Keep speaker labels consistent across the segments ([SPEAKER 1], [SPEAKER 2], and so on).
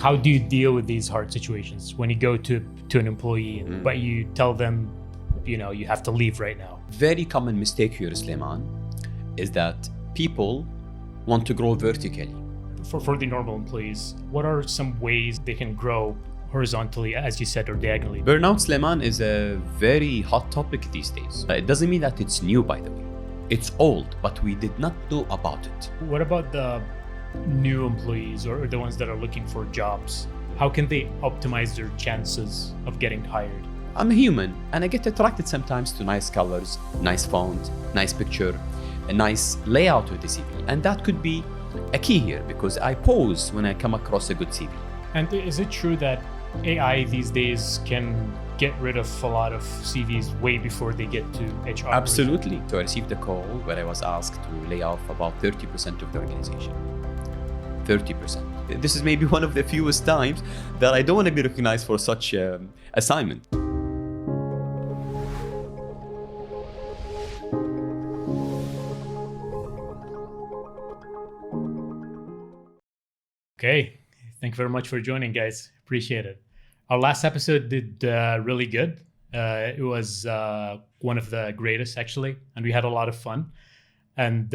[SPEAKER 1] How do you deal with these hard situations when you go to an employee, but you tell them, you have to leave right now?
[SPEAKER 2] Very common mistake here, Sulaiman, is that people want to grow vertically.
[SPEAKER 1] For the normal employees, what are some ways they can grow horizontally, as you said, or diagonally?
[SPEAKER 2] Burnout, Sulaiman, is a very hot topic these days. It doesn't mean that it's new, by the way. It's old, but we did not know about it.
[SPEAKER 1] What about the new employees or the ones that are looking for jobs? How can they optimize their chances of getting hired?
[SPEAKER 2] I'm a human and I get attracted sometimes to nice colors, nice font, nice picture, a nice layout of the CV. And that could be a key here because I pause when I come across a good CV.
[SPEAKER 1] And is it true that AI these days can get rid of a lot of CVs way before they get to HR?
[SPEAKER 2] Absolutely. So I received a call where I was asked to lay off about 30% of the organization. 30%. This is maybe one of the fewest times that I don't want to be recognized for such assignment.
[SPEAKER 1] Okay. Thank you very much for joining, guys. Appreciate it. Our last episode did really good. It was one of the greatest, actually, and we had a lot of fun. And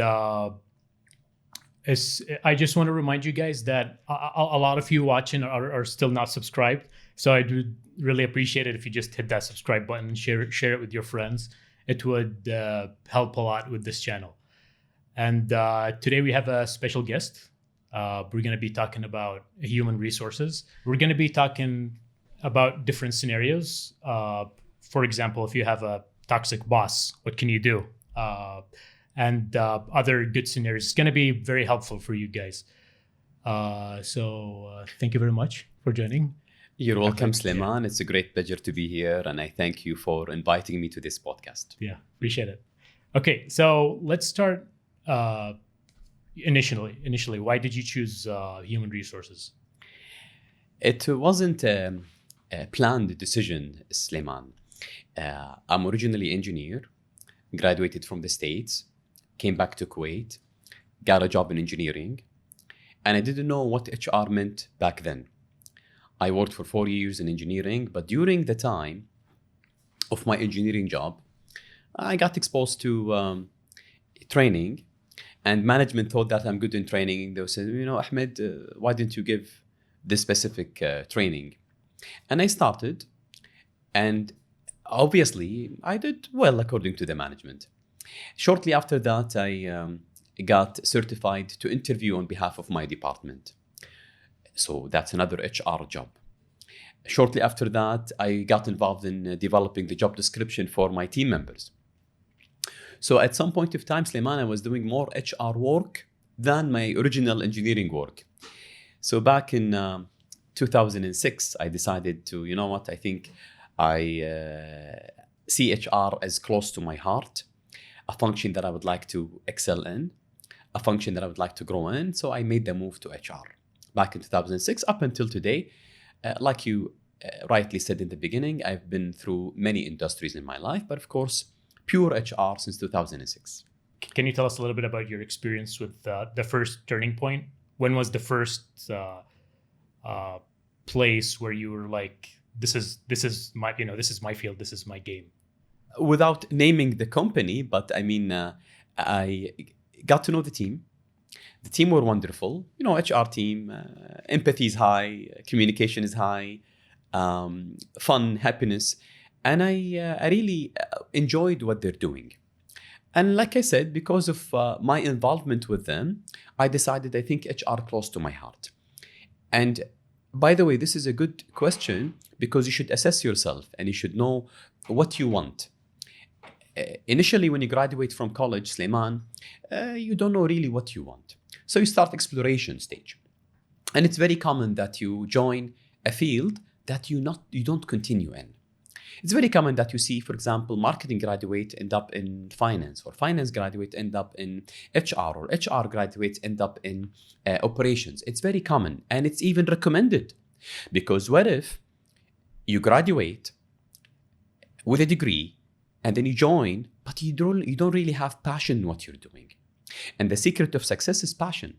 [SPEAKER 1] I just want to remind you guys that a lot of you watching are still not subscribed. So I would really appreciate it if you just hit that subscribe button and share it with your friends. It would help a lot with this channel. And today we have a special guest. We're going to be talking about human resources. We're going to be talking about different scenarios. For example, if you have a toxic boss, what can you do? And other good scenarios. It's going to be very helpful for you guys. So thank you very much for joining.
[SPEAKER 2] You're welcome, Sulaiman. It's a great pleasure to be here. And I thank you for inviting me to this podcast.
[SPEAKER 1] Yeah, appreciate it. Okay, so let's start initially. Why did you choose human resources?
[SPEAKER 2] It wasn't a planned decision, Sulaiman. I'm originally engineer, graduated from the States, came back to Kuwait, got a job in engineering, and I didn't know what HR meant back then. I worked for 4 years in engineering, but during the time of my engineering job, I got exposed to training, and management thought that I'm good in training. They said, Ahmed, why didn't you give this specific training? And I started, and obviously I did well according to the management. Shortly after that, I got certified to interview on behalf of my department. So that's another HR job. Shortly after that, I got involved in developing the job description for my team members. So at some point of time, Sulaiman, I was doing more HR work than my original engineering work. So back in 2006, I decided to, I think I see HR as close to my heart, a function that I would like to excel in, a function that I would like to grow in. So I made the move to HR back in 2006 up until today. Like you rightly said in the beginning, I've been through many industries in my life, but of course, pure HR since 2006.
[SPEAKER 1] Can you tell us a little bit about your experience with the first turning point? When was the first place where you were like, this is my field, this is my game?
[SPEAKER 2] Without naming the company, but I mean, I got to know the team. The team were wonderful. HR team, empathy is high, communication is high, fun, happiness. And I really enjoyed what they're doing. And like I said, because of my involvement with them, I decided I think HR close to my heart. And by the way, this is a good question because you should assess yourself and you should know what you want. Initially, when you graduate from college, Sulaiman, you don't know really what you want. So you start exploration stage. And it's very common that you join a field that you don't continue in. It's very common that you see, for example, marketing graduate end up in finance, or finance graduate end up in HR, or HR graduates end up in operations. It's very common, and it's even recommended. Because what if you graduate with a degree and then you join, but you don't really have passion in what you're doing? And the secret of success is passion.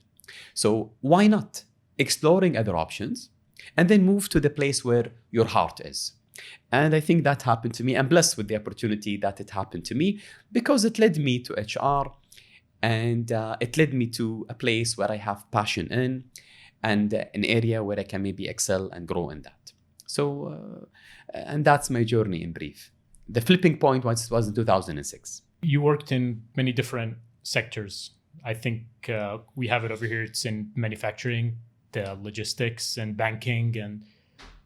[SPEAKER 2] So why not exploring other options? and then move to the place where your heart is. And I think that happened to me. I'm blessed with the opportunity that it happened to me because it led me to HR, and it led me to a place where I have passion in, and an area where I can maybe excel and grow in that. So, and that's my journey in brief. The flipping point was in 2006.
[SPEAKER 1] You worked in many different sectors. I think we have it over here. It's in manufacturing, the logistics, and banking. And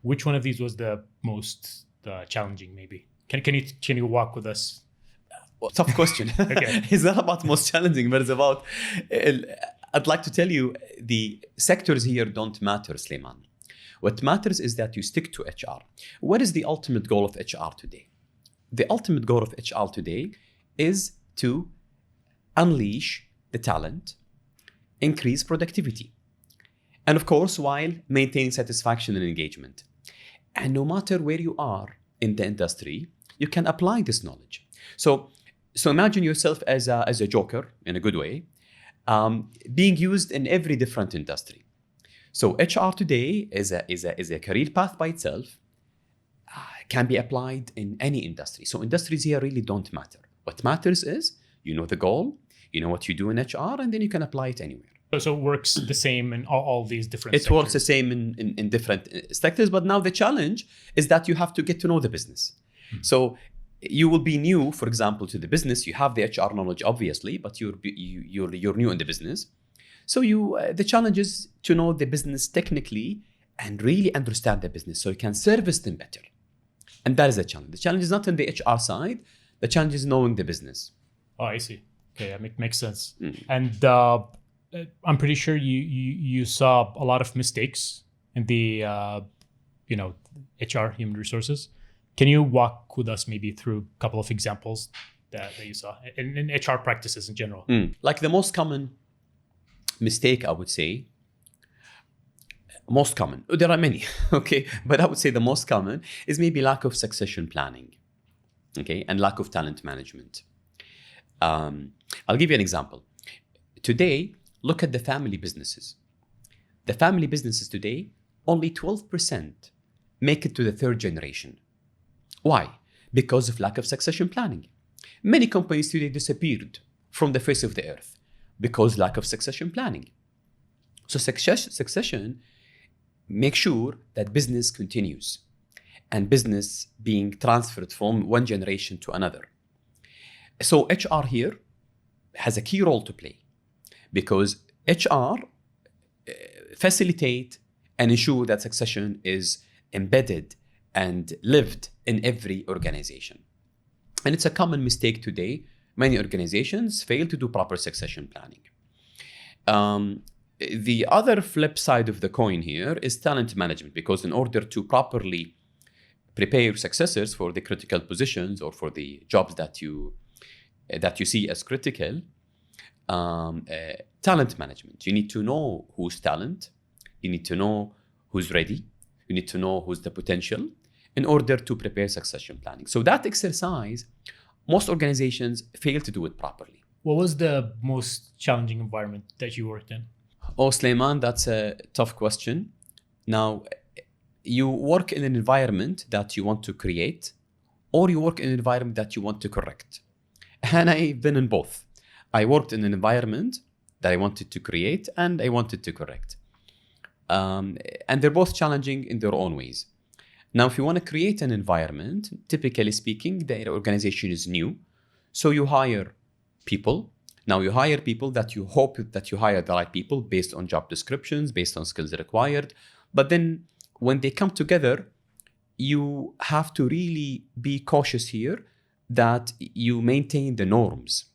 [SPEAKER 1] which one of these was the most challenging? Maybe can you walk with us?
[SPEAKER 2] Well, tough question.
[SPEAKER 1] Okay.
[SPEAKER 2] It's not about most challenging, but it's about. I'd like to tell you the sectors here don't matter, Sleiman. What matters is that you stick to HR. What is the ultimate goal of HR today? The ultimate goal of HR today is to unleash the talent, increase productivity, and of course, while maintaining satisfaction and engagement. And no matter where you are in the industry, you can apply this knowledge. So imagine yourself as a joker in a good way, being used in every different industry. So HR today is a career path by itself, can be applied in any industry. So industries here really don't matter. What matters is you know the goal, you know what you do in HR, and then you can apply it anywhere.
[SPEAKER 1] So it works the same in all these different sectors?
[SPEAKER 2] It works the same in different sectors, but now the challenge is that you have to get to know the business. Mm-hmm. So you will be new, for example, to the business. You have the HR knowledge, obviously, but you're new in the business. So the challenge is to know the business technically and really understand the business so you can service them better. And that is the challenge. The challenge is not on the HR side. The challenge is knowing the business.
[SPEAKER 1] Oh, I see. Okay, that makes sense.
[SPEAKER 2] Mm.
[SPEAKER 1] And I'm pretty sure you saw a lot of mistakes in the HR, human resources. Can you walk with us maybe through a couple of examples that you saw in HR practices in general?
[SPEAKER 2] Like the most common mistake, I would say, most common, there are many, okay, but I would say the most common is maybe lack of succession planning, okay, and lack of talent management. I'll give you an example. Today, look at the family businesses. The family businesses today, only 12% make it to the third generation. Why? Because of lack of succession planning. Many companies today disappeared from the face of the earth because lack of succession planning. So succession makes sure that business continues and business being transferred from one generation to another. So HR here has a key role to play because HR facilitate and ensure that succession is embedded and lived in every organization. And it's a common mistake today. Many organizations fail to do proper succession planning. The other flip side of the coin here is talent management, because in order to properly prepare successors for the critical positions or for the jobs that you see as critical, talent management. You need to know who's talent. You need to know who's ready. You need to know who's the potential in order to prepare succession planning. So that exercise, most organizations fail to do it properly.
[SPEAKER 1] What was the most challenging environment that you worked in?
[SPEAKER 2] Oh, Sleiman, that's a tough question. Now, you work in an environment that you want to create, or you work in an environment that you want to correct. And I've been in both. I worked in an environment that I wanted to create and I wanted to correct. And they're both challenging in their own ways. Now, if you want to create an environment, typically speaking, the organization is new. So you hire people. Now you hire people that you hope that you hire the right people based on job descriptions, based on skills required. But then when they come together, you have to really be cautious here that you maintain the norms.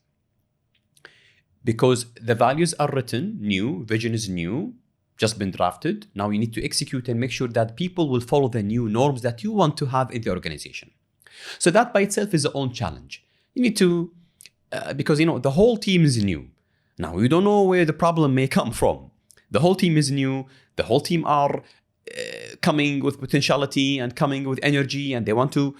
[SPEAKER 2] Because the values are written, new, vision is new, just been drafted. Now you need to execute and make sure that people will follow the new norms that you want to have in the organization. So that by itself is its own challenge. You need to, because the whole team is new. Now you don't know where the problem may come from. The whole team is new. The whole team are coming with potentiality and coming with energy, and they want to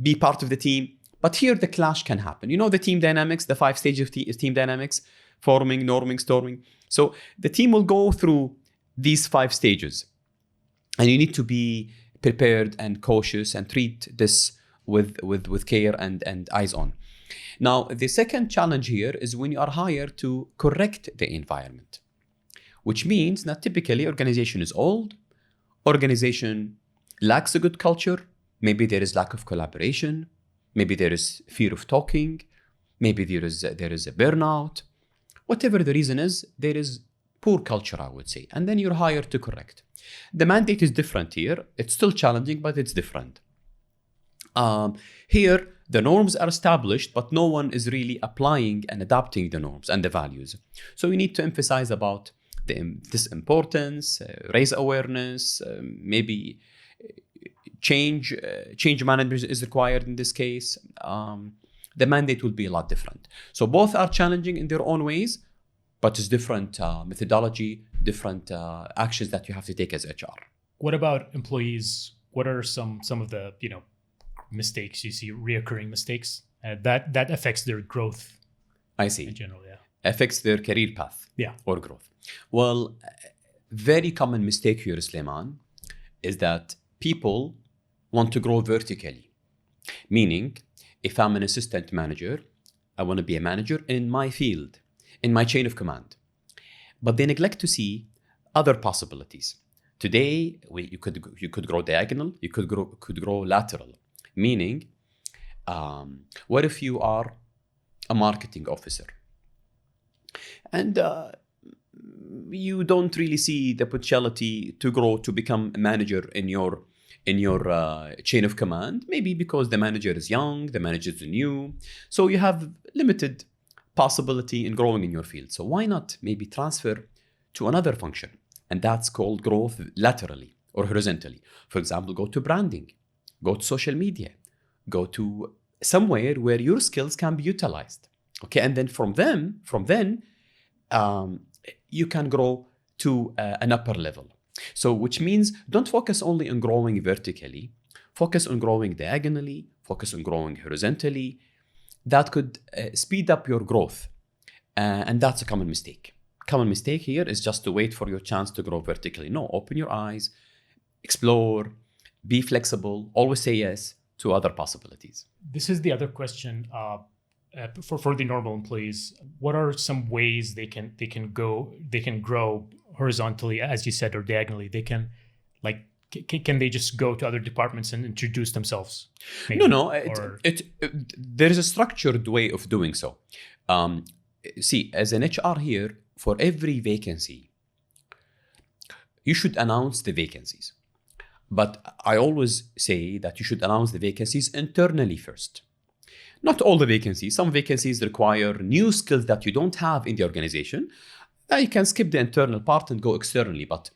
[SPEAKER 2] be part of the team. But here the clash can happen. The team dynamics, the 5 stages of team dynamics: forming, norming, storming. So the team will go through these 5 stages. And you need to be prepared and cautious and treat this with care and eyes on. Now, the second challenge here is when you are hired to correct the environment, which means that typically organization is old, organization lacks a good culture, maybe there is lack of collaboration, maybe there is fear of talking, maybe there is a burnout. Whatever the reason is, there is poor culture, I would say, and then you're hired to correct. The mandate is different here. It's still challenging, but it's different. Here, the norms are established, but no one is really applying and adapting the norms and the values. So we need to emphasize about this importance, raise awareness, maybe change management is required in this case. The mandate will be a lot different. So both are challenging in their own ways, but it's different methodology, different actions that you have to take as HR.
[SPEAKER 1] What about employees? What are some of the mistakes you see, reoccurring mistakes that affects their growth?
[SPEAKER 2] I see.
[SPEAKER 1] In general, yeah.
[SPEAKER 2] Affects their career path.
[SPEAKER 1] Yeah.
[SPEAKER 2] Or growth. Well, very common mistake here, Suleiman, is that people want to grow vertically. Meaning, if I'm an assistant manager, I want to be a manager in my field, in my chain of command. But they neglect to see other possibilities. Today, you could grow diagonal, you could grow lateral. Meaning, what if you are a marketing officer and you don't really see the potentiality to grow to become a manager in your chain of command? Maybe because the manager is young, the manager is new, so you have limited possibility in growing in your field. So why not maybe transfer to another function? And that's called growth laterally or horizontally. For example, go to branding, go to social media, go to somewhere where your skills can be utilized. Okay, and then from then, you can grow to an upper level. So which means don't focus only on growing vertically, focus on growing diagonally, focus on growing horizontally. That could speed up your growth. And that's a common mistake. Common mistake here is just to wait for your chance to grow vertically. No, open your eyes, explore, be flexible, always say yes to other possibilities.
[SPEAKER 1] This is the other question for the normal employees. What are some ways they can grow horizontally, as you said, or diagonally? They can can they just go to other departments and introduce themselves? Maybe?
[SPEAKER 2] No. There is a structured way of doing so. See, as an HR here, for every vacancy, you should announce the vacancies. But I always say that you should announce the vacancies internally first. Not all the vacancies. Some vacancies require new skills that you don't have in the organization. You can skip the internal part and go externally. But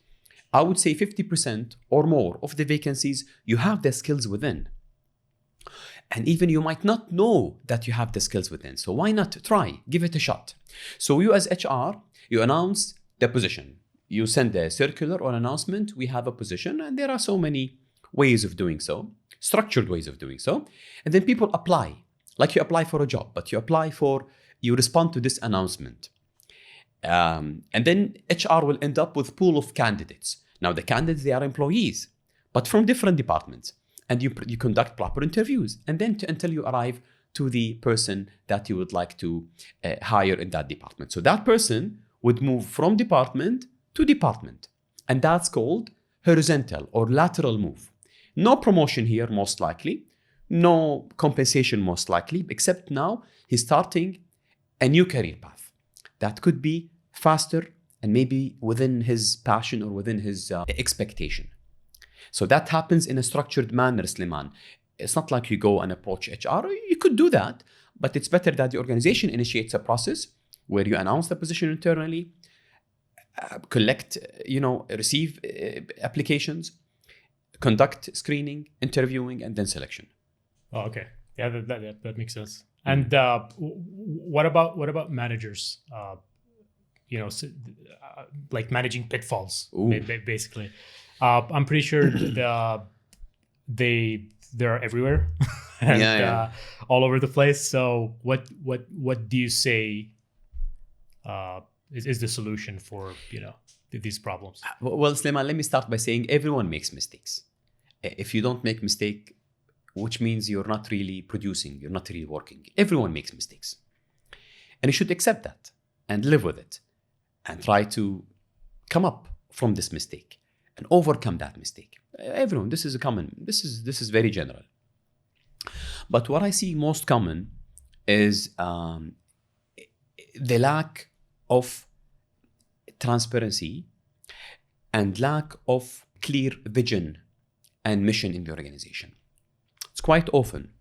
[SPEAKER 2] I would say 50% or more of the vacancies, you have the skills within. And even you might not know that you have the skills within. So why not try? Give it a shot. So you as HR, you announce the position. You send a circular or announcement, we have a position, and there are so many ways of doing so, structured ways of doing so. And then people apply, like you apply for a job, but you respond to this announcement. And then HR will end up with pool of candidates. Now the candidates, they are employees, but from different departments. And you conduct proper interviews. And then until you arrive to the person that you would like to hire in that department. So that person would move from department to department. And that's called horizontal or lateral move. No promotion here, most likely. No compensation, most likely, except now he's starting a new career path. That could be faster and maybe within his passion or within his expectation. So that happens in a structured manner, Sliman. It's not like you go and approach HR. You could do that, but it's better that the organization initiates a process where you announce the position internally, collect, receive applications, conduct screening, interviewing, and then selection.
[SPEAKER 1] Oh, okay. Yeah, that makes sense. And what about managers? Like managing pitfalls, basically. I'm pretty sure they are everywhere and all over the place. So what do you say is the solution for these problems?
[SPEAKER 2] Well, Sulaiman, let me start by saying everyone makes mistakes. If you don't make mistake, which means you're not really producing, you're not really working. Everyone makes mistakes. And you should accept that and live with it and try to come up from this mistake and overcome that mistake. Everyone, this is very general. But what I see most common is the lack of transparency and lack of clear vision and mission in the organization. It's quite often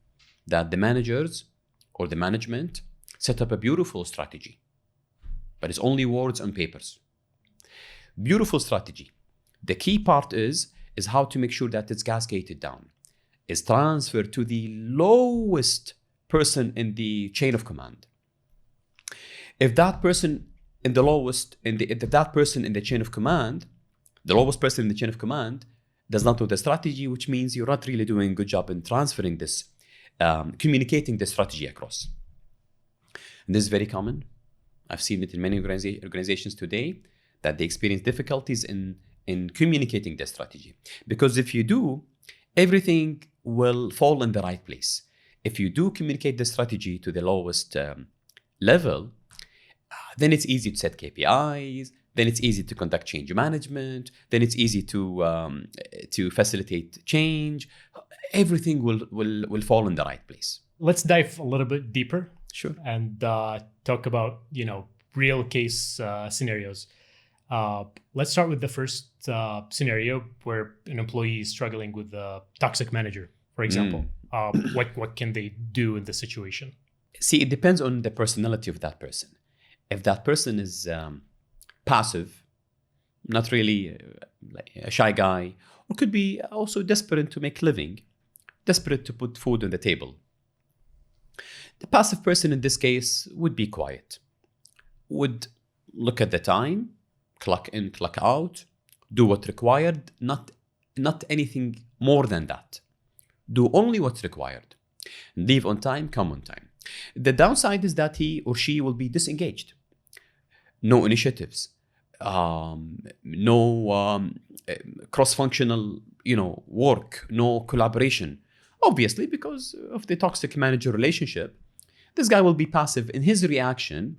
[SPEAKER 2] that the managers or the management set up a beautiful strategy, but it's only words on papers. Beautiful strategy. The key part is how to make sure that it's cascaded down, is transferred to the lowest person in the chain of command. If that person in the lowest, if that person in the chain of command, the lowest person in the chain of command does not know the strategy, which means you're not really doing a good job in transferring this, communicating the strategy across. And this is very common. I've seen it in many organizations today that they experience difficulties in communicating the strategy. Because if you do, everything will fall in the right place. If you do communicate the strategy to the lowest level, then it's easy to set KPIs, then it's easy to conduct change management, then it's easy to facilitate change. Everything will fall in the right place.
[SPEAKER 1] Let's dive a little bit deeper.
[SPEAKER 2] Sure.
[SPEAKER 1] And talk about, real case scenarios. Let's start with the first scenario where an employee is struggling with a toxic manager, for example. What can they do in this situation?
[SPEAKER 2] See, it depends on the personality of that person. If that person is passive, not really like a shy guy, or could be also desperate to make living, desperate to put food on the table. The passive person in this case would be quiet, would look at the time, clock in, clock out, do what's required, not anything more than that. Do only what's required. Leave on time, come on time. The downside is that he or she will be disengaged. No initiatives, no cross-functional, work, no collaboration. Obviously, because of the toxic manager relationship, this guy will be passive in his reaction.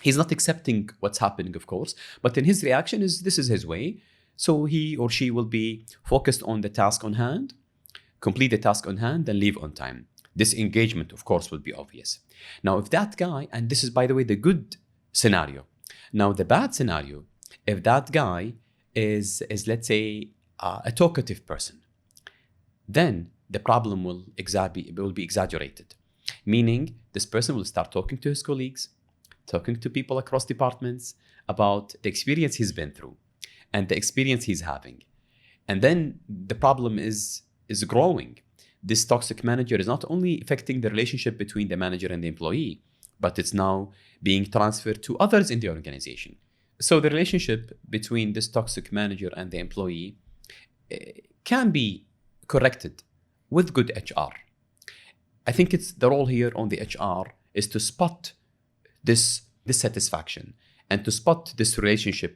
[SPEAKER 2] He's not accepting what's happening, of course, but in his reaction this is his way. So he or she will be focused on the task on hand, complete the task on hand, and leave on time. Disengagement, of course, will be obvious. Now, if that guy, and this is, by the way, the good scenario. Now, the bad scenario, if that guy is let's say, a talkative person, then the problem will be exaggerated. Meaning, this person will start talking to his colleagues, talking to people across departments about the experience he's been through and the experience he's having. And then the problem is growing. This toxic manager is not only affecting the relationship between the manager and the employee, but it's now being transferred to others in the organization. So the relationship between this toxic manager and the employee can be corrected with good HR. I think it's the role here on the HR is to spot this dissatisfaction and to spot this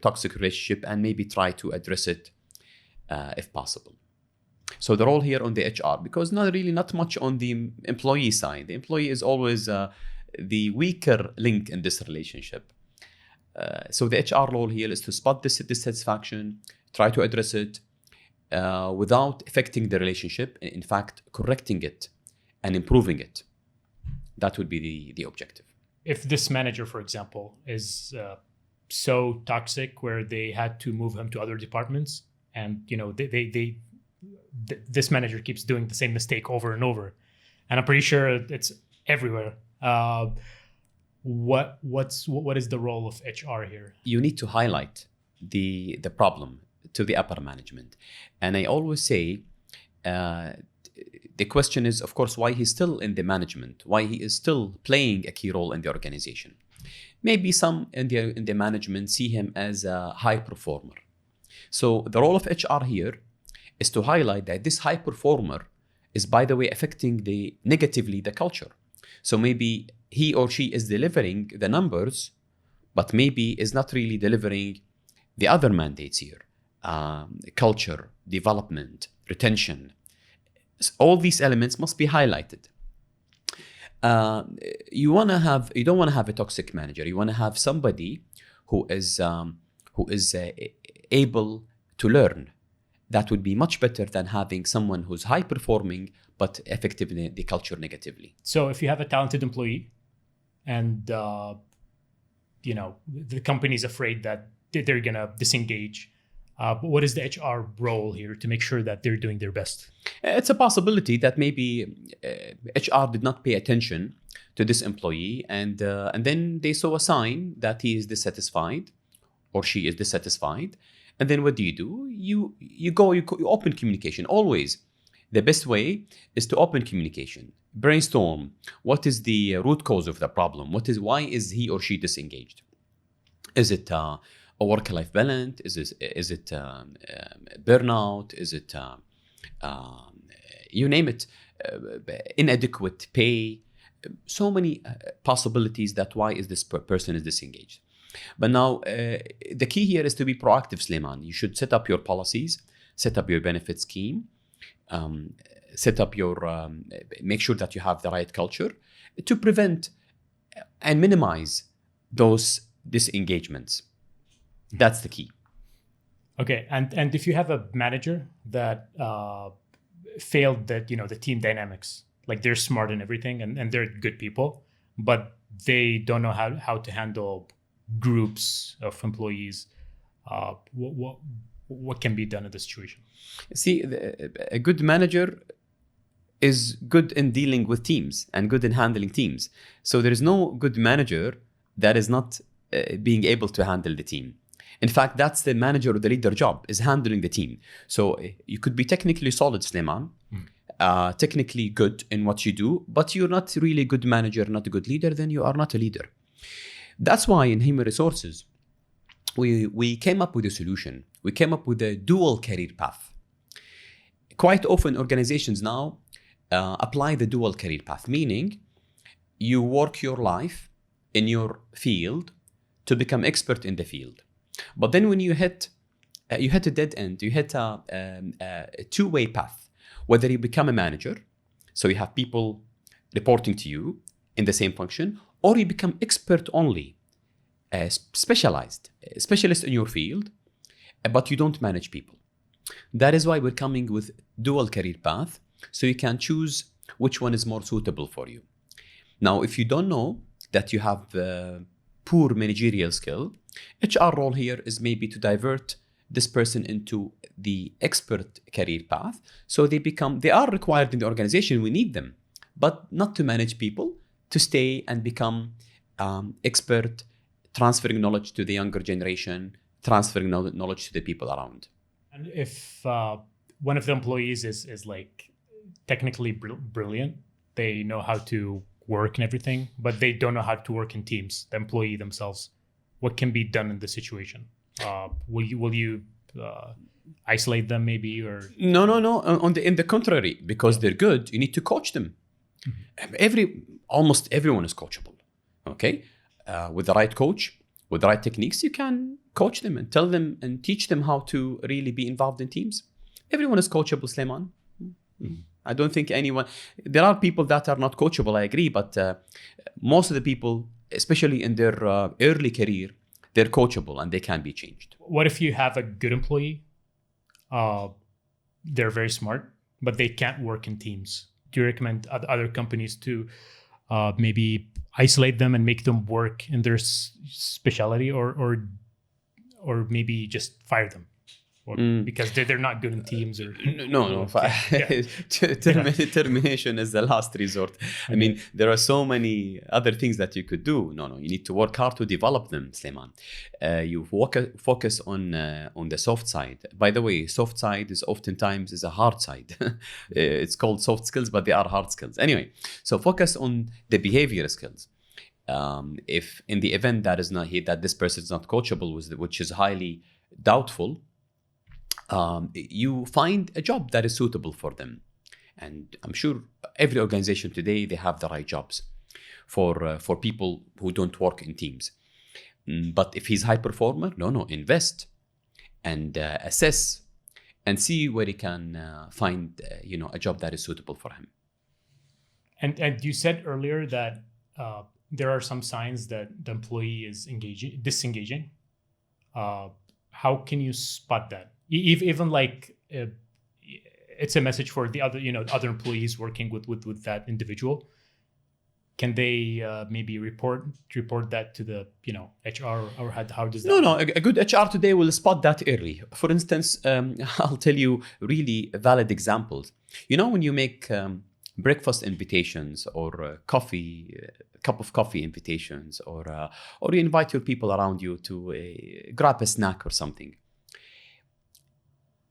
[SPEAKER 2] toxic relationship, and maybe try to address it if possible. So the role here on the HR, because not much on the employee side. The employee is always the weaker link in this relationship. So the HR role here is to spot this dissatisfaction, try to address it without affecting the relationship, in fact, correcting it and improving it. That would be the objective.
[SPEAKER 1] If this manager, for example, is so toxic where they had to move him to other departments, and this manager keeps doing the same mistake over and over, and I'm pretty sure it's everywhere. What is the role of HR here?
[SPEAKER 2] You need to highlight the problem to the upper management, and I always say the question is, of course, why he's still in the management, why he is still playing a key role in the organization. Maybe some in the management see him as a high performer. So the role of HR here is to highlight that this high performer is, by the way, affecting negatively the culture. So maybe he or she is delivering the numbers, but maybe is not really delivering the other mandates here, culture, development, retention, all these elements must be highlighted. You don't want to have a toxic manager. You want to have somebody who is able to learn. That would be much better than having someone who's high performing but affecting the culture negatively.
[SPEAKER 1] So if you have a talented employee and the company's afraid that they're gonna disengage, but what is the HR role here to make sure that they're doing their best?
[SPEAKER 2] It's a possibility that maybe HR did not pay attention to this employee, and then they saw a sign that he is dissatisfied or she is dissatisfied. And then what do? You open communication. Always, the best way is to open communication. Brainstorm. What is the root cause of the problem? Why is he or she disengaged? Is it a work-life balance? Is it burnout? Is it you name it? Inadequate pay? So many possibilities that why is this person is disengaged. But now the key here is to be proactive, Sulaiman. You should set up your policies, set up your benefit scheme, set up your make sure that you have the right culture to prevent and minimize those disengagements. That's the key.
[SPEAKER 1] Okay, and if you have a manager that failed that the team dynamics, like they're smart in everything and they're good people, but they don't know how to handle groups of employees, what can be done in this situation?
[SPEAKER 2] See, a good manager is good in dealing with teams and good in handling teams. So there is no good manager that is not being able to handle the team. In fact, that's the manager or the leader job, is handling the team. So you could be technically solid, Sulaiman, technically good in what you do, but you're not really a good manager, not a good leader, then you are not a leader. That's why in human resources, we came up with a solution. We came up with a dual career path. Quite often organizations now apply the dual career path, meaning you work your life in your field to become expert in the field. But then when you hit a dead end, you hit a two-way path. Whether you become a manager, so you have people reporting to you in the same function, or you become expert only, specialist in your field, but you don't manage people. That is why we're coming with dual career path, so you can choose which one is more suitable for you. Now, if you don't know that you have poor managerial skill, HR role here is maybe to divert this person into the expert career path, so they are required in the organization, we need them, but not to manage people, to stay and become expert, transferring knowledge to the younger generation, transferring knowledge to the people around.
[SPEAKER 1] And if one of the employees is like technically brilliant, they know how to work and everything, but they don't know how to work in teams, the employee themselves, what can be done in this situation? Will you isolate them maybe, or?
[SPEAKER 2] No. In the contrary, because they're good, you need to coach them. Almost everyone is coachable. Okay, with the right coach, with the right techniques, you can coach them and tell them and teach them how to really be involved in teams. Everyone is coachable, Sulaiman. I don't think anyone. There are people that are not coachable, I agree, but most of the people, especially in their early career, they're coachable and they can be changed.
[SPEAKER 1] What if you have a good employee? They're very smart, but they can't work in teams. Do you recommend other companies to maybe isolate them and make them work in their specialty, or maybe just fire them? Because they're not good in teams, or
[SPEAKER 2] no. Termination is the last resort. I mean, there are so many other things that you could do. No, you need to work hard to develop them, Sulaiman. You focus on the soft side. By the way, soft side is oftentimes a hard side. It's called soft skills, but they are hard skills. Anyway, so focus on the behavior skills. If in the event that this person is not coachable, which is highly doubtful, you find a job that is suitable for them. And I'm sure every organization today, they have the right jobs for people who don't work in teams. But if he's high performer, invest. and assess and see where he can find a job that is suitable for him.
[SPEAKER 1] And you said earlier that there are some signs that the employee is disengaging. How can you spot that? Even like it's a message for the other employees working with that individual. Can they maybe report that to the HR, or how does that?
[SPEAKER 2] No. A good HR today will spot that early. For instance, I'll tell you really valid examples. When you make breakfast invitations or cup of coffee invitations, or you invite your people around you to grab a snack or something.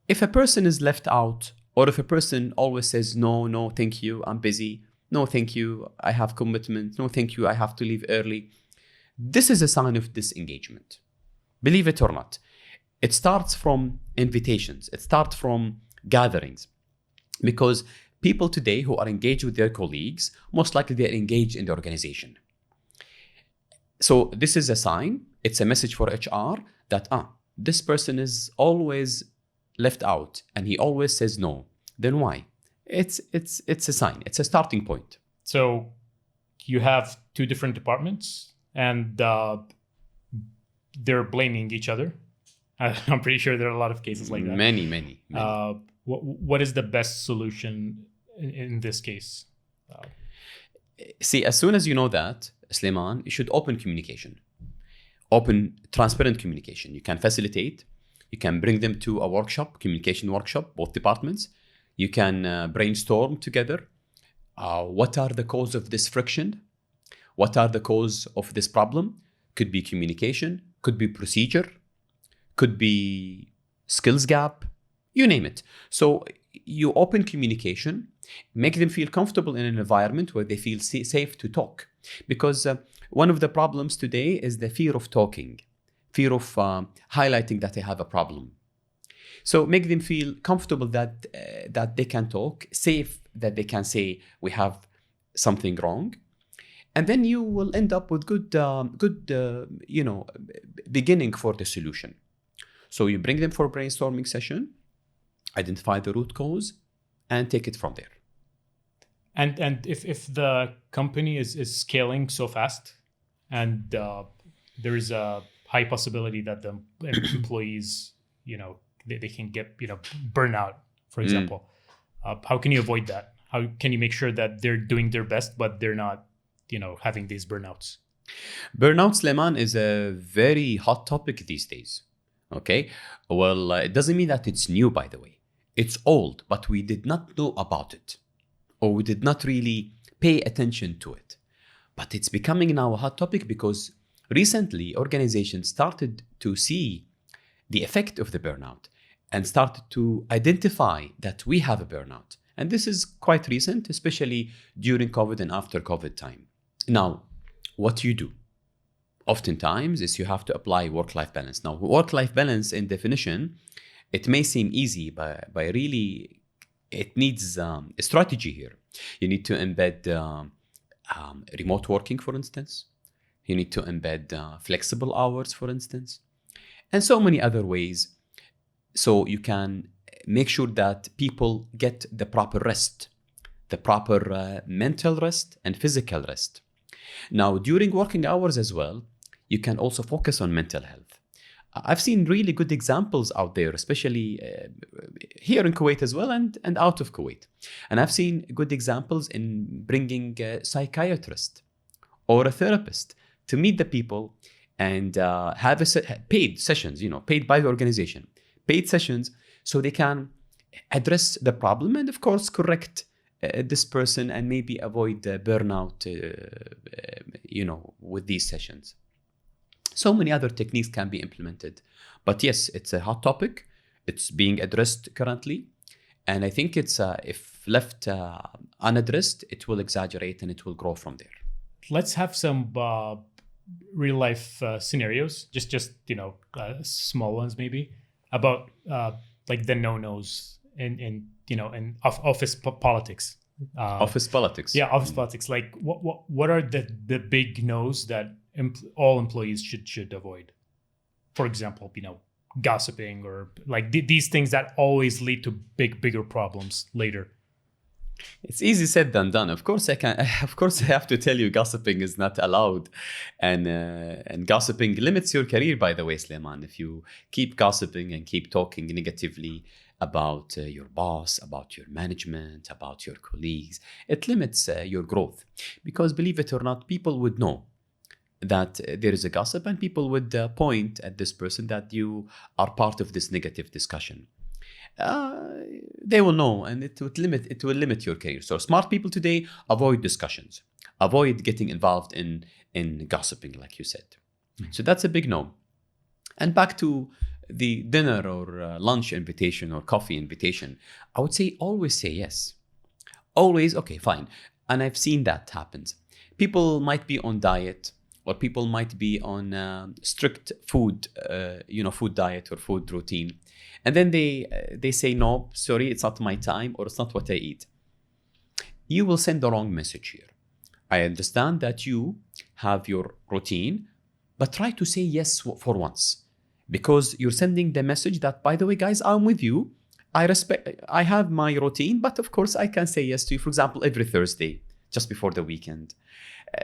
[SPEAKER 2] If a person is left out, or if a person always says, no, thank you, I'm busy. No, thank you, I have commitment. No, thank you, I have to leave early. This is a sign of disengagement. Believe it or not. It starts from invitations. It starts from gatherings. Because people today who are engaged with their colleagues, most likely they're engaged in the organization. So this is a sign. It's a message for HR that, this person is always left out and he always says no. Then why? It's a sign. It's a starting point.
[SPEAKER 1] So you have two different departments and they're blaming each other. I'm pretty sure there are a lot of cases like that.
[SPEAKER 2] Many.
[SPEAKER 1] What is the best solution in this case?
[SPEAKER 2] See, as soon as you know that, Sulaiman, you should open communication. Open, transparent communication. You can facilitate. You can bring them to a workshop, communication workshop, both departments. You can brainstorm together. What are the cause of this friction? What are the cause of this problem? Could be communication, could be procedure, could be skills gap, you name it. So you open communication, make them feel comfortable in an environment where they feel safe to talk. Because one of the problems today is the fear of talking, fear of highlighting that they have a problem. So make them feel comfortable that they can talk, safe that they can say we have something wrong, and then you will end up with good beginning for the solution. So you bring them for a brainstorming session, identify the root cause, and take it from there.
[SPEAKER 1] And if the company is scaling so fast, and there is a high possibility that the employees they can get burnout, for example. How can you avoid that? How can you make sure that they're doing their best, but they're not having these burnouts?
[SPEAKER 2] Burnout, Sulaiman, is a very hot topic these days. Okay, well, it doesn't mean that it's new, by the way. It's old, but we did not know about it, or we did not really pay attention to it. But it's becoming now a hot topic because recently organizations started to see the effect of the burnout and started to identify that we have a burnout. And this is quite recent, especially during COVID and after COVID time. Now, what you do oftentimes is you have to apply work-life balance. Now, work-life balance in definition, it may seem easy, but really it needs a strategy here. You need to embed remote working, for instance. You need to embed flexible hours, for instance, and so many other ways. So you can make sure that people get the proper rest, the proper mental rest and physical rest. Now, during working hours as well, you can also focus on mental health. I've seen really good examples out there, especially here in Kuwait as well and out of Kuwait. And I've seen good examples in bringing a psychiatrist or a therapist to meet the people and have paid sessions, paid by the organization, paid sessions, so they can address the problem and, of course, correct this person and maybe avoid burnout, with these sessions. So many other techniques can be implemented. But yes, it's a hot topic. It's being addressed currently. And I think it's if left unaddressed, it will exaggerate and it will grow from there.
[SPEAKER 1] Let's have some real life scenarios, just small ones maybe, about like the no-nos in office politics.
[SPEAKER 2] Office politics.
[SPEAKER 1] Yeah, office politics. Like what are the big no's that all employees should avoid? For example, gossiping or like these things that always lead to bigger problems later?
[SPEAKER 2] It's easy said than done. Of course, I can. Of course, I have to tell you, gossiping is not allowed, and gossiping limits your career. By the way, Suleiman, if you keep gossiping and keep talking negatively about your boss, about your management, about your colleagues, it limits your growth. Because believe it or not, people would know that there is a gossip, and people would point at this person that you are part of this negative discussion. They will know, and it will limit your career. So smart people today avoid discussions, avoid getting involved in gossiping, like you said. So that's a big no. And back to the dinner or lunch invitation or coffee invitation, I would say always say yes. Always, okay, fine. And I've seen that happens. People might be on diet, or people might be on strict food, food diet or food routine. And then they say, no, sorry, it's not my time, or it's not what I eat. You will send the wrong message here. I understand that you have your routine, but try to say yes for once. Because you're sending the message that, by the way, guys, I'm with you. I have my routine, but of course I can say yes to you. For example, every Thursday, just before the weekend.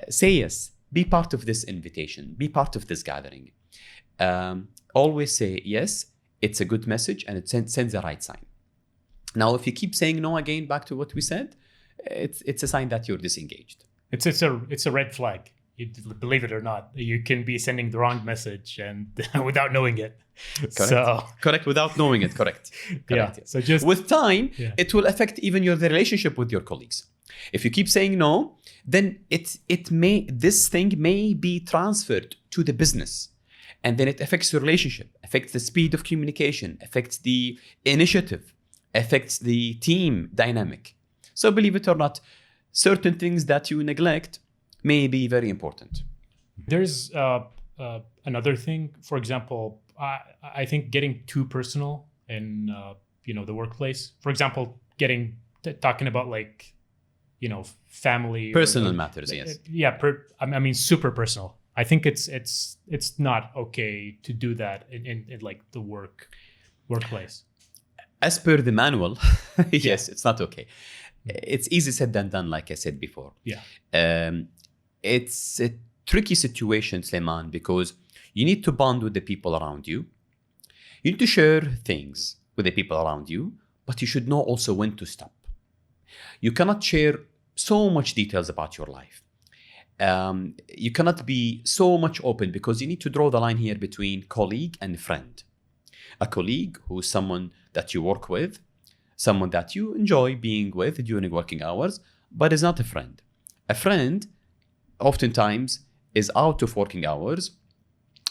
[SPEAKER 2] Say yes. Be part of this invitation. Be part of this gathering. Always say yes. It's a good message, and it sends the right sign. Now, if you keep saying no, again, back to what we said, it's a sign that you're disengaged.
[SPEAKER 1] It's a red flag. Believe it or not, you can be sending the wrong message and without knowing it.
[SPEAKER 2] Correct. Without knowing it. Correct.
[SPEAKER 1] Yeah.
[SPEAKER 2] Yes.
[SPEAKER 1] So just
[SPEAKER 2] with time, it will affect even the relationship with your colleagues. If you keep saying no, then this thing may be transferred to the business, and then it affects the relationship, affects the speed of communication, affects the initiative, affects the team dynamic. So believe it or not, certain things that you neglect may be very important.
[SPEAKER 1] There's another thing. For example, I think getting too personal in the workplace. For example, talking about like family,
[SPEAKER 2] personal matters. Yes.
[SPEAKER 1] Yeah. I mean, super personal. I think it's not okay to do that in like the workplace.
[SPEAKER 2] As per the manual, yes, it's not okay. It's easy said than done, like I said before.
[SPEAKER 1] Yeah.
[SPEAKER 2] It's a tricky situation, Suleiman, because you need to bond with the people around you. You need to share things with the people around you, but you should know also when to stop. You cannot share so much details about your life. You cannot be so much open, because you need to draw the line here between colleague and friend. A colleague who is someone that you work with, someone that you enjoy being with during working hours, but is not a friend. A friend oftentimes is out of working hours,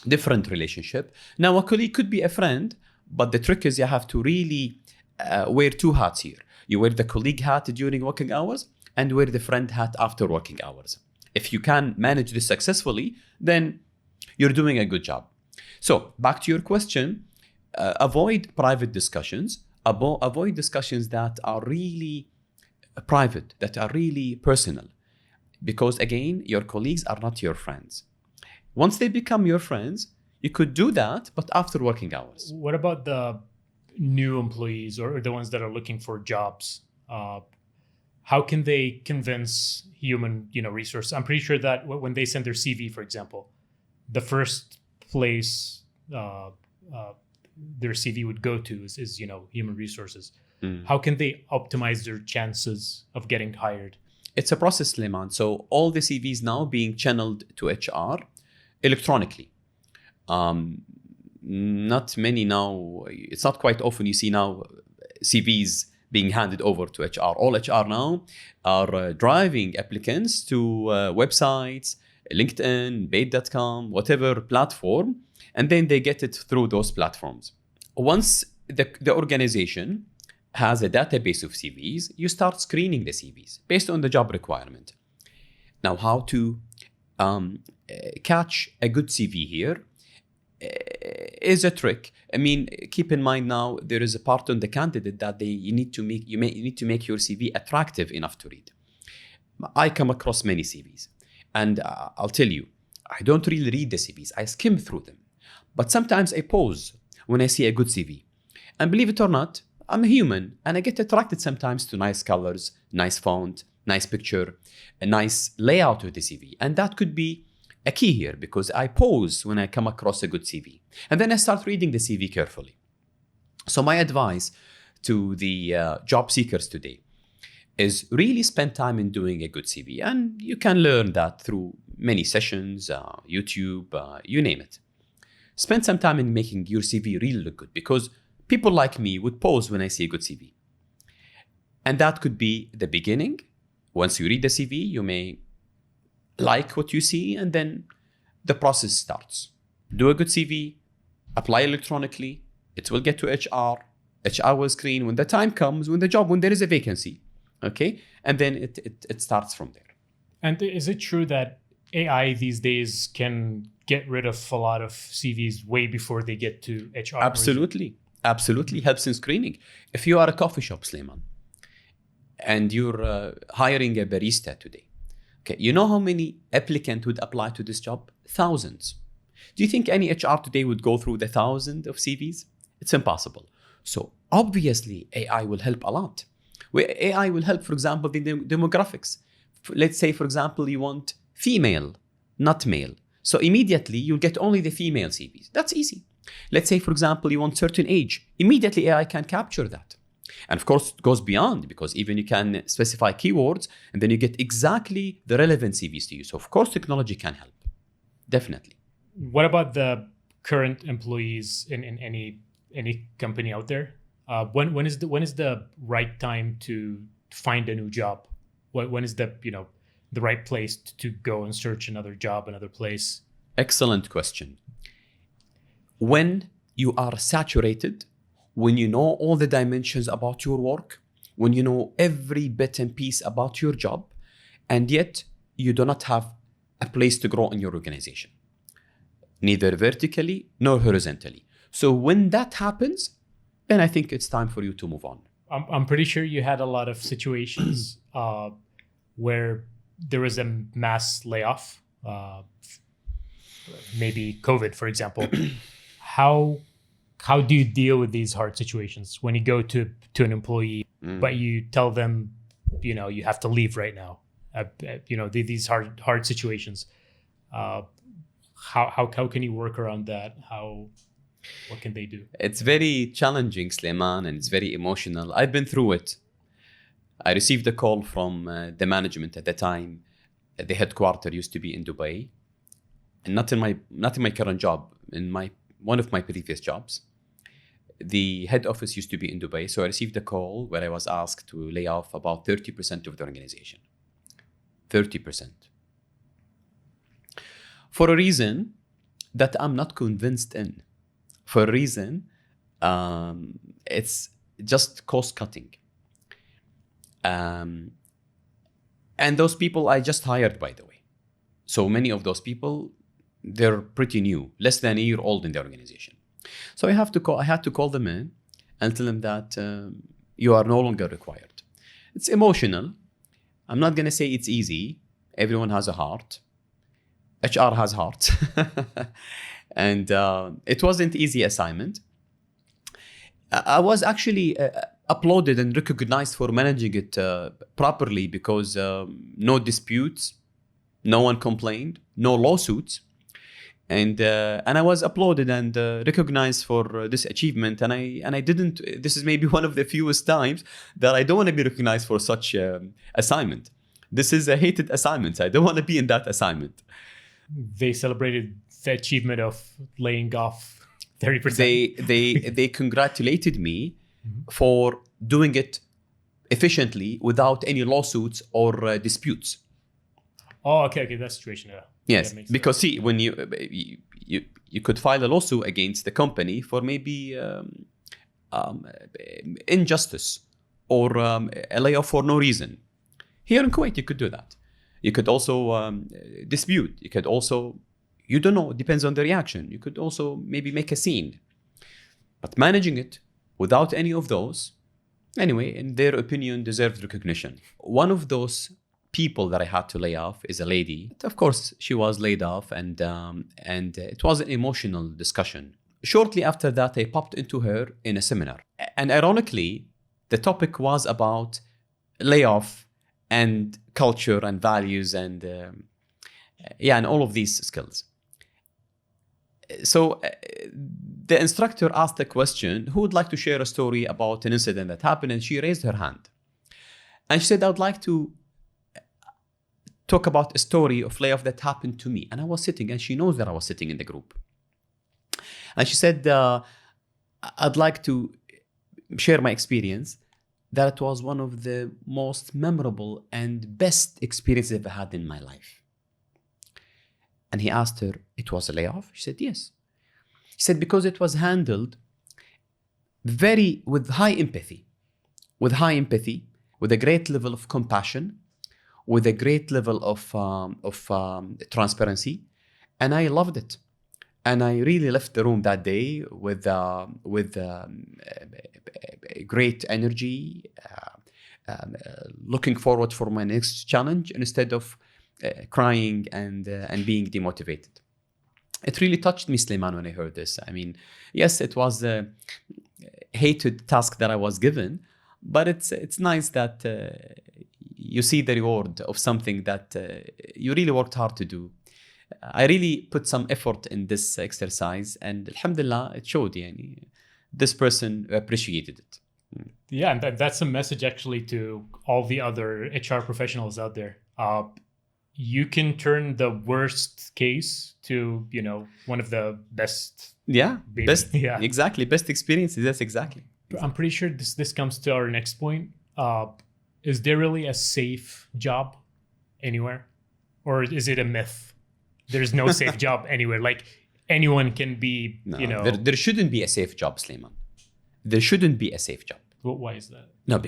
[SPEAKER 2] different relationship. Now, a colleague could be a friend, but the trick is you have to really wear two hats here. You wear the colleague hat during working hours and wear the friend hat after working hours. If you can manage this successfully, then you're doing a good job. So back to your question, avoid private discussions, avoid discussions that are really private, that are really personal. Because again, your colleagues are not your friends. Once they become your friends, you could do that, but after working hours.
[SPEAKER 1] What about the new employees or the ones that are looking for jobs? How can they convince human resource? I'm pretty sure that when they send their CV, for example, the first place their CV would go to is human resources. How can they optimize their chances of getting hired?
[SPEAKER 2] It's a process, Suleiman. So all the CVs now being channeled to HR electronically. Not many now. It's not quite often you see now CVs being handed over to HR. All HR now are driving applicants to websites, LinkedIn, Bait.com, whatever platform, and then they get it through those platforms. Once the organization has a database of CVs, you start screening the CVs based on the job requirement. Now, how to catch a good CV here is a trick. I mean, keep in mind now there is a part on the candidate that you need to make your CV attractive enough to read. I come across many CVs, and I'll tell you, I don't really read the CVs. I skim through them, but sometimes I pause when I see a good CV. And believe it or not, I'm a human and I get attracted sometimes to nice colors, nice font, nice picture, a nice layout of the CV. And that could be a key here because I pause when I come across a good CV. And then I start reading the CV carefully. So my advice to the job seekers today is really spend time in doing a good CV. And you can learn that through many sessions, YouTube, you name it. Spend some time in making your CV really look good because people like me would pause when I see a good CV. And that could be the beginning. Once you read the CV, you may like what you see, and then the process starts. Do a good CV, apply electronically, it will get to HR. HR will screen when the time comes, when there is a vacancy, okay? And then it starts from there.
[SPEAKER 1] And is it true that AI these days can get rid of a lot of CVs way before they get to HR?
[SPEAKER 2] Absolutely helps in screening. If you are a coffee shop, Sulaiman, and you're hiring a barista today, okay, you know how many applicants would apply to this job? Thousands. Do you think any HR today would go through the thousands of CVs? It's impossible. So obviously AI will help a lot. AI will help, for example, the demographics. Let's say, for example, you want female, not male. So immediately you'll get only the female CVs. That's easy. Let's say, for example, you want certain age. Immediately AI can capture that. And of course, it goes beyond because even you can specify keywords and then you get exactly the relevant CVs to you. So of course, technology can help. Definitely.
[SPEAKER 1] What about the current employees in any company out there? When is the right time to find a new job? When is the right place to go and search another job, another place?
[SPEAKER 2] Excellent question. When you are saturated, when you know all the dimensions about your work, when you know every bit and piece about your job, and yet you do not have a place to grow in your organization, neither vertically nor horizontally. So when that happens, then I think it's time for you to move on.
[SPEAKER 1] I'm pretty sure you had a lot of situations where there was a mass layoff, maybe COVID, for example. How do you deal with these hard situations when you go to an employee, but you tell them, you have to leave right now? These hard situations. How can you work around that? What can they do?
[SPEAKER 2] It's very challenging, Sulaiman, and it's very emotional. I've been through it. I received a call from the management at the time. The headquarters used to be in Dubai, and not in my current job. In one of my previous jobs, the head office used to be in Dubai. So I received a call where I was asked to lay off about 30% of the organization. 30%. For a reason that I'm not convinced in. For a reason, it's just cost cutting. And those people I just hired, by the way. So many of those people, they're pretty new, less than a year old in the organization. So I had to call them in and tell them that you are no longer required. It's emotional. I'm not going to say it's easy. Everyone has a heart. HR has heart. And it wasn't easy assignment. I was actually applauded and recognized for managing it properly because no disputes, no one complained, no lawsuits. And I was applauded and recognized for this achievement. And I didn't. This is maybe one of the fewest times that I don't want to be recognized for such assignment. This is a hated assignment. I don't want to be in that assignment.
[SPEAKER 1] They celebrated the achievement of laying off 30%.
[SPEAKER 2] They congratulated me for doing it efficiently without any lawsuits or disputes.
[SPEAKER 1] Oh, okay, that situation. Yeah.
[SPEAKER 2] Yes, because see, when you could file a lawsuit against the company for maybe injustice or a layoff for no reason. Here in Kuwait, you could do that. You could also dispute. You could also, you don't know, it depends on the reaction. You could also maybe make a scene. But managing it without any of those, anyway, in their opinion, deserves recognition. One of those people that I had to lay off is a lady. Of course, she was laid off, and it was an emotional discussion. shortly after that, I popped into her in a seminar. And ironically, the topic was about layoff and culture and values and and all of these skills. So the instructor asked a question, who would like to share a story about an incident that happened? And she raised her hand. And she said, I would like to talk about a story of layoff that happened to me. And I was sitting, and she knows that I was sitting in the group. And she said, I'd like to share my experience, that it was one of the most memorable and best experiences I've had in my life. And he asked her, it was a layoff? She said, yes. He said, because it was handled with high empathy, with a great level of compassion, with a great level of transparency. And I loved it. And I really left the room that day with great energy, looking forward for my next challenge instead of crying and being demotivated. It really touched me, Sulaiman, when I heard this. I mean, yes, it was a hated task that I was given, but it's nice that you see the reward of something that you really worked hard to do. I really put some effort in this exercise, and alhamdulillah, it showed. This person appreciated it.
[SPEAKER 1] Yeah, and that's a message actually to all the other HR professionals out there. You can turn the worst case to, one of the best.
[SPEAKER 2] Yeah,
[SPEAKER 1] baby.
[SPEAKER 2] Best.
[SPEAKER 1] Yeah,
[SPEAKER 2] exactly. Best experiences. Yes, exactly.
[SPEAKER 1] I'm pretty sure this comes to our next point. Is there really a safe job anywhere, or is it a myth? There's no safe job anywhere. Like anyone can be,
[SPEAKER 2] There shouldn't be a safe job, Sulaiman. There shouldn't be a safe job.
[SPEAKER 1] Why is that?
[SPEAKER 2] No,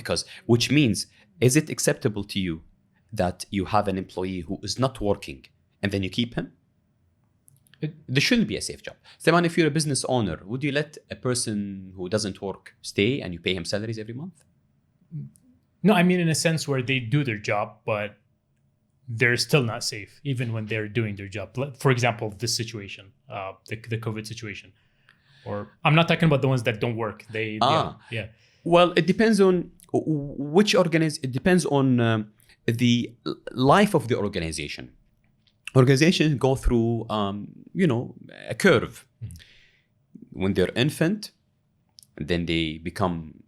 [SPEAKER 2] which means, is it acceptable to you that you have an employee who is not working and then you keep him? There shouldn't be a safe job. Sulaiman, if you're a business owner, would you let a person who doesn't work stay and you pay him salaries every month?
[SPEAKER 1] No, I mean in a sense where they do their job, but they're still not safe, even when they're doing their job. For example, this situation, the COVID situation. Or I'm not talking about the ones that don't work. Yeah.
[SPEAKER 2] Well, it depends on which organization. It depends on the life of the organization. Organizations go through, a curve. Mm-hmm. When they're infant, then they become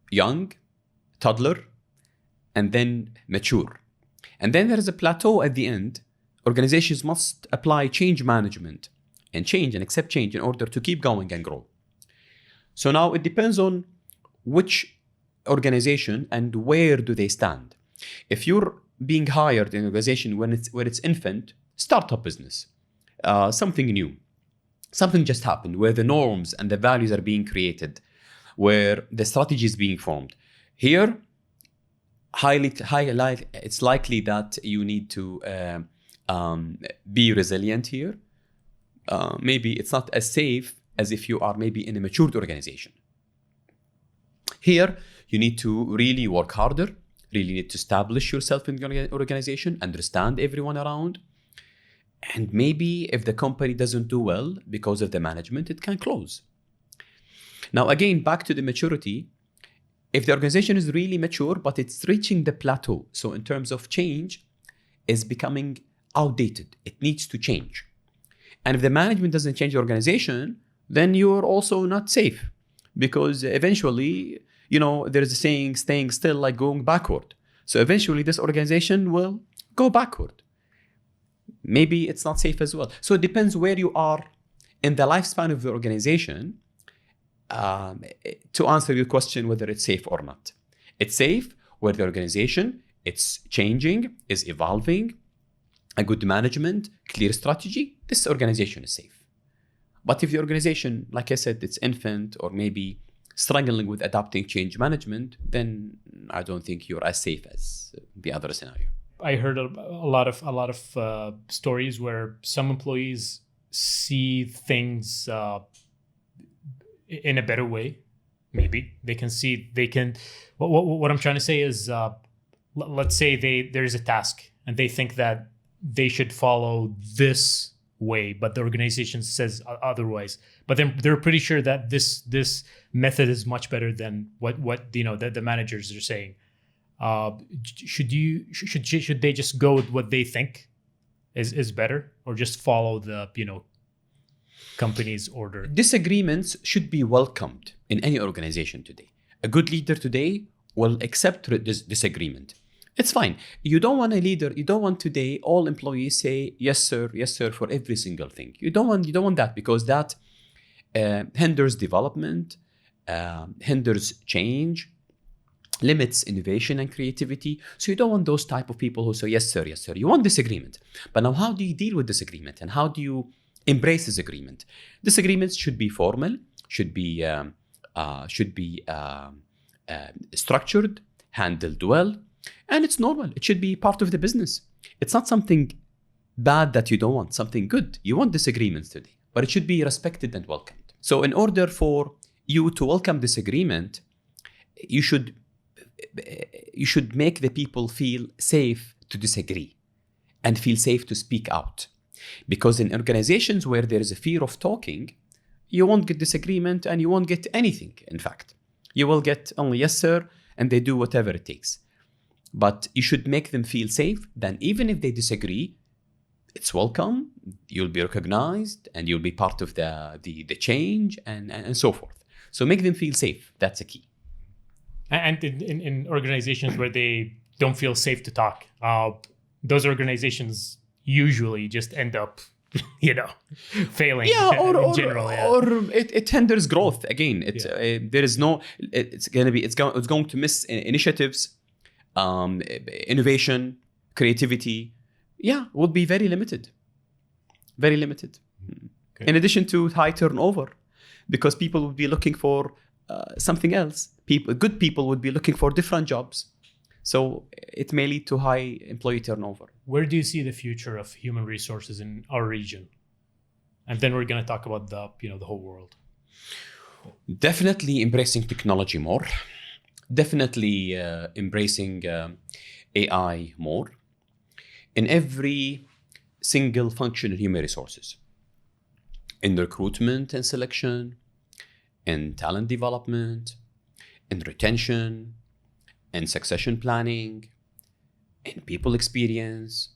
[SPEAKER 2] young, toddler, and then mature. And then there is a plateau at the end. Organizations must apply change management and accept change in order to keep going and grow. So now it depends on which organization and where do they stand. If you're being hired in an organization when it's infant, startup business, something new, something just happened where the norms and the values are being created, where the strategy is being formed. Here, it's likely that you need to be resilient here. Maybe it's not as safe as if you are maybe in a matured organization. Here, you need to really work harder, really need to establish yourself in the organization, understand everyone around. And maybe if the company doesn't do well because of the management, it can close. Now, again, back to the maturity. If the organization is really mature, but it's reaching the plateau, so in terms of change, is becoming outdated. It needs to change. And if the management doesn't change the organization, then you're also not safe. Because eventually, there's a saying, staying still like going backward. So eventually this organization will go backward. Maybe it's not safe as well. So it depends where you are in the lifespan of the organization. To answer your question whether it's safe or not. It's safe where the organization, it's changing, is evolving, a good management, clear strategy, this organization is safe. But if the organization, like I said, it's infant or maybe struggling with adapting change management, then I don't think you're as safe as the other scenario.
[SPEAKER 1] I heard a lot of stories where some employees see things in a better way. Maybe they can. What I'm trying to say is, let's say there's a task and they think that they should follow this way, but the organization says otherwise. But then they're pretty sure that this method is much better than what the managers are saying. Should they just go with what they think is better, or just follow the company's order?
[SPEAKER 2] Disagreements should be welcomed in any organization today. A good leader today will accept this disagreement. It's fine. You don't want a leader. You don't want today all employees say yes sir for every single thing. You don't want that, because that hinders development, hinders change, limits innovation and creativity. So you don't want those type of people who say yes sir. You want disagreement. But now, how do you deal with disagreement, and how do you embrace disagreement? Disagreements should be formal, should be structured, handled well. And it's normal. It should be part of the business. It's not something bad that you don't want, something good. You want disagreements today, but it should be respected and welcomed. So in order for you to welcome disagreement, you should make the people feel safe to disagree and feel safe to speak out. Because in organizations where there is a fear of talking, you won't get disagreement and you won't get anything, in fact. You will get only yes sir, and they do whatever it takes. But you should make them feel safe. Then even if they disagree, it's welcome. You'll be recognized, and you'll be part of the change, and so forth. So make them feel safe. That's a key.
[SPEAKER 1] And in organizations where they don't feel safe to talk, those organizations usually just end up, failing.
[SPEAKER 2] Yeah,
[SPEAKER 1] in general.
[SPEAKER 2] Or it hinders growth. Again, there is no. It's going to miss initiatives. Innovation, creativity, would be very limited. Very limited. Okay. In addition to high turnover, because people would be looking for something else. Good people would be looking for different jobs. So it may lead to high employee turnover.
[SPEAKER 1] Where do you see the future of human resources in our region? And then we're going to talk about the whole world.
[SPEAKER 2] Definitely embracing technology more. Definitely embracing AI more in every single function in human resources, in recruitment and selection, in talent development, in retention, in succession planning, in people experience,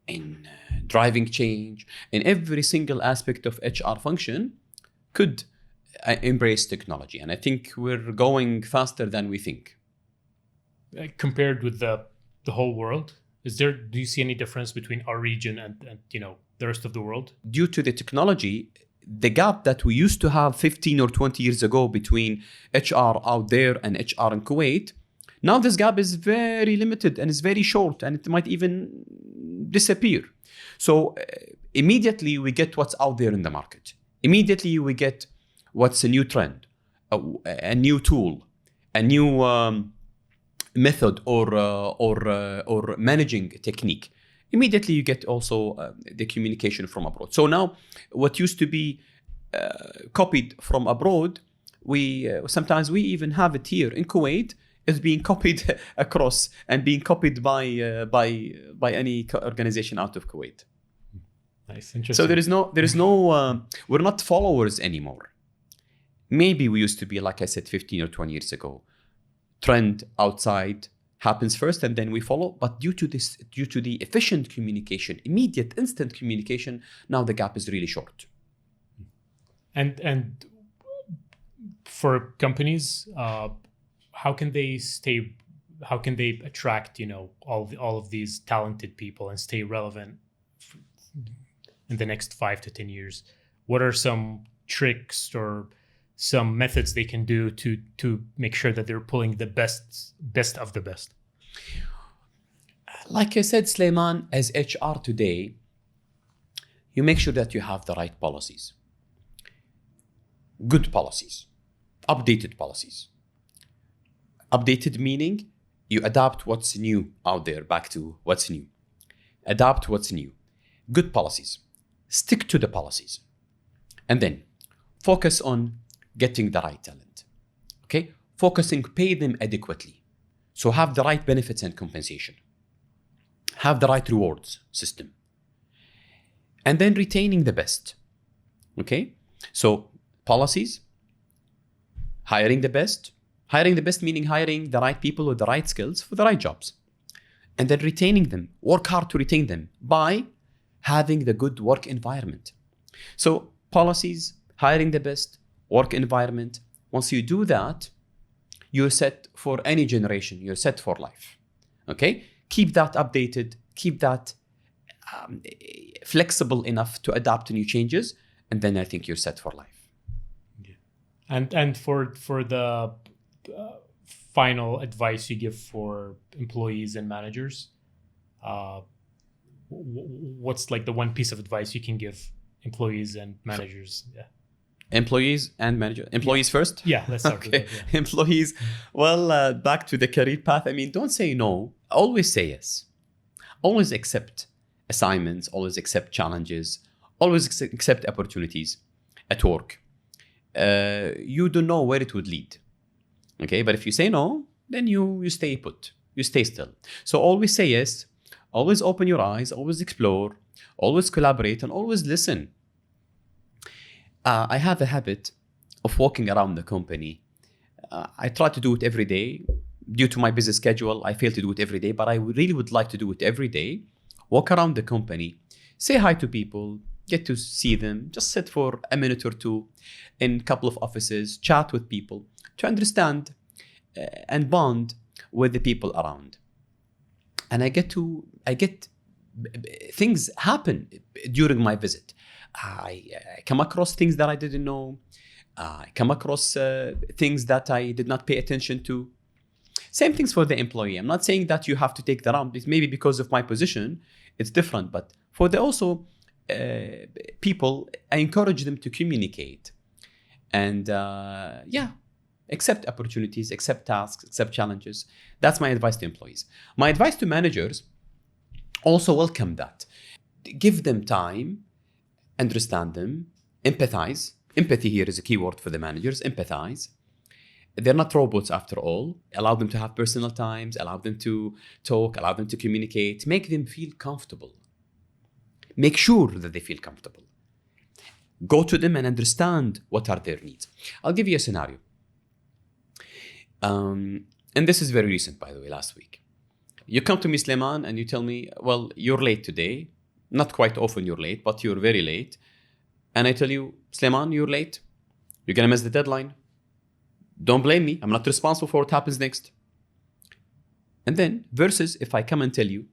[SPEAKER 2] in driving change. In every single aspect of HR function could embrace technology, and I think we're going faster than we think.
[SPEAKER 1] Compared with the whole world, do you see any difference between our region and the rest of the world?
[SPEAKER 2] Due to the technology, the gap that we used to have 15 or 20 years ago between HR out there and HR in Kuwait, now this gap is very limited and is very short, and it might even disappear. So immediately we get what's out there in the market. Immediately we get what's a new trend, a new tool, a new method or managing technique. Immediately you get also the communication from abroad. So now what used to be copied from abroad, sometimes we even have it here in Kuwait, is being copied across and being copied by any organization out of Kuwait.
[SPEAKER 1] Nice, interesting.
[SPEAKER 2] So there is no we're not followers anymore. Maybe we used to be, like I said, 15 or 20 years ago. Trend outside happens first and then we follow. But due to the efficient communication, immediate, instant communication, now the gap is really short.
[SPEAKER 1] And for companies, how can they attract, all of these talented people and stay relevant in the next 5 to 10 years? What are some tricks or some methods they can do to make sure that they're pulling the best of the best?
[SPEAKER 2] Like I said, Sulaiman, as HR today, you make sure that you have the right policies. Good policies. Updated policies. Updated meaning you adapt what's new out there back to what's new. Adapt what's new. Good policies. Stick to the policies. And then focus on getting the right talent. Okay? Pay them adequately. So have the right benefits and compensation. Have the right rewards system. and then retaining the best. Okay, so policies, hiring the best meaning hiring the right people with the right skills for the right jobs, and then retaining them. Work hard to retain them by having the good work environment. So policies, hiring the best, work environment. Once you do that, you're set for any generation. You're set for life. Okay? Keep that updated. Keep that flexible enough to adapt to new changes. And then I think you're set for life.
[SPEAKER 1] Yeah. And for the final advice you give for employees and managers, what's like the one piece of advice you can give employees and managers? Yeah.
[SPEAKER 2] Employees and managers. Employees first?
[SPEAKER 1] Yeah, let's start
[SPEAKER 2] okay.
[SPEAKER 1] with that. Yeah.
[SPEAKER 2] Employees. Well, back to the career path. I mean, don't say no. Always say yes. Always accept assignments. Always accept challenges. Always accept opportunities at work. You don't know where it would lead. Okay, but if you say no, then you stay put. You stay still. So always say yes. Always open your eyes. Always explore. Always collaborate and always listen. I have a habit of walking around the company. I try to do it every day. Due to my busy schedule, I fail to do it every day, but I really would like to do it every day. Walk around the company, say hi to people, get to see them, just sit for a minute or two in a couple of offices, chat with people to understand and bond with the people around. And I get things happen during my visit. I come across things that I didn't know. I come across things that I did not pay attention to. Same things for the employee. I'm not saying that you have to take that on. Maybe because of my position, it's different. But for the also people, I encourage them to communicate. And accept opportunities, accept tasks, accept challenges. That's my advice to employees. My advice to managers, also welcome that. Give them time, understand them, empathize. Empathy here is a key word for the managers, empathize. They're not robots after all. Allow them to have personal times, allow them to talk, allow them to communicate, make them feel comfortable. Make sure that they feel comfortable. Go to them and understand what are their needs. I'll give you a scenario. And this is very recent, by the way, last week. You come to me, Sulaiman, and you tell me, well, you're late today. Not quite often you're late, but you're very late. And I tell you, Sulaiman, you're late. You're going to miss the deadline. Don't blame me. I'm not responsible for what happens next. And then, versus if I come and tell you,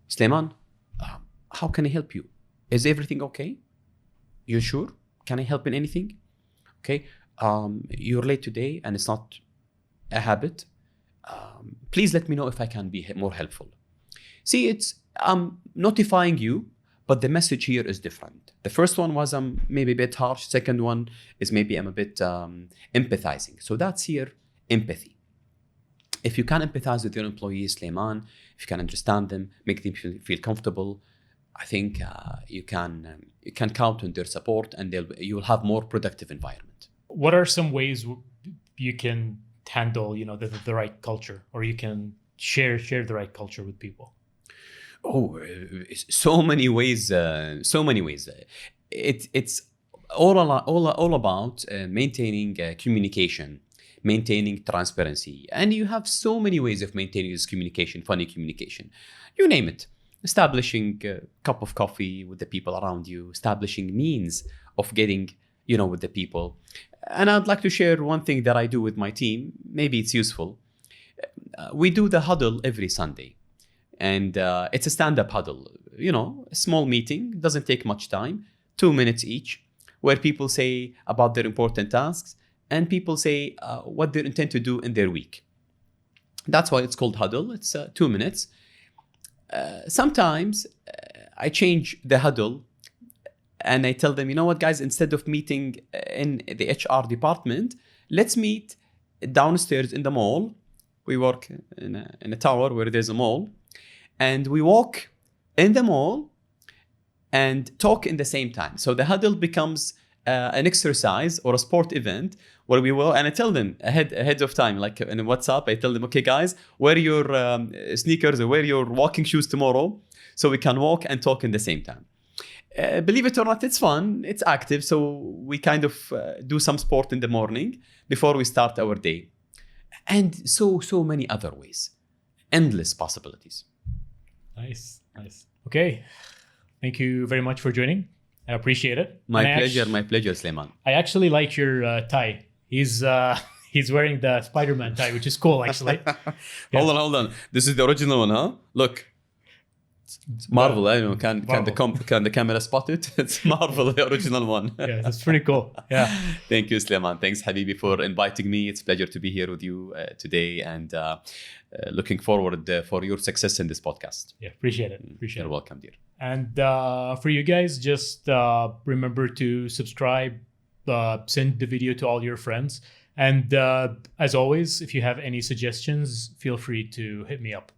[SPEAKER 2] Sulaiman, how can I help you? Is everything okay? You sure? Can I help in anything? Okay. You're late today and it's not a habit. Please let me know if I can be more helpful. See, I'm notifying you, but the message here is different. The first one was maybe a bit harsh. Second one is maybe I'm a bit empathizing. So that's here empathy. If you can empathize with your employees, Sulaiman, if you can understand them, make them feel comfortable, I think you can count on their support, and you'll have more productive environment.
[SPEAKER 1] What are some ways you can handle, the right culture, or you can share the right culture with people?
[SPEAKER 2] Oh, so many ways. It's all about maintaining communication, maintaining transparency, and you have so many ways of maintaining this communication. Funny communication, you name it. Establishing a cup of coffee with the people around you, establishing means of getting, with the people. And I'd like to share one thing that I do with my team. Maybe it's useful. We do the huddle every Sunday. And it's a stand-up huddle, a small meeting, doesn't take much time, 2 minutes each, where people say about their important tasks and people say what they intend to do in their week. That's why it's called huddle. It's 2 minutes. Sometimes I change the huddle and I tell them, you know what, guys, instead of meeting in the HR department, let's meet downstairs in the mall. We work in a tower where there's a mall. And we walk in the mall and talk in the same time. So the huddle becomes an exercise or a sport event where we will, and I tell them ahead of time, like in WhatsApp, I tell them, okay, guys, wear your sneakers or wear your walking shoes tomorrow so we can walk and talk in the same time. Believe it or not, it's fun. It's active. So we kind of do some sport in the morning before we start our day. And so many other ways. Endless possibilities.
[SPEAKER 1] Nice. Okay. Thank you very much for joining. I appreciate it.
[SPEAKER 2] My pleasure, Suleiman.
[SPEAKER 1] I actually like your tie. He's wearing the Spider-Man tie, which is cool, actually. Yeah.
[SPEAKER 2] Hold on. This is the original one, huh? Look. It's Marvel, I know. Can the camera spot it? It's Marvel, the original one.
[SPEAKER 1] Yeah, that's pretty cool. Yeah.
[SPEAKER 2] Thank you, Suleiman. Thanks, Habibi, for inviting me. It's a pleasure to be here with you today, and looking forward for your success in this podcast.
[SPEAKER 1] Yeah, appreciate it.
[SPEAKER 2] You're welcome, dear.
[SPEAKER 1] And for you guys, just remember to subscribe, send the video to all your friends. And as always, if you have any suggestions, feel free to hit me up.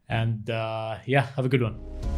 [SPEAKER 1] And have a good one.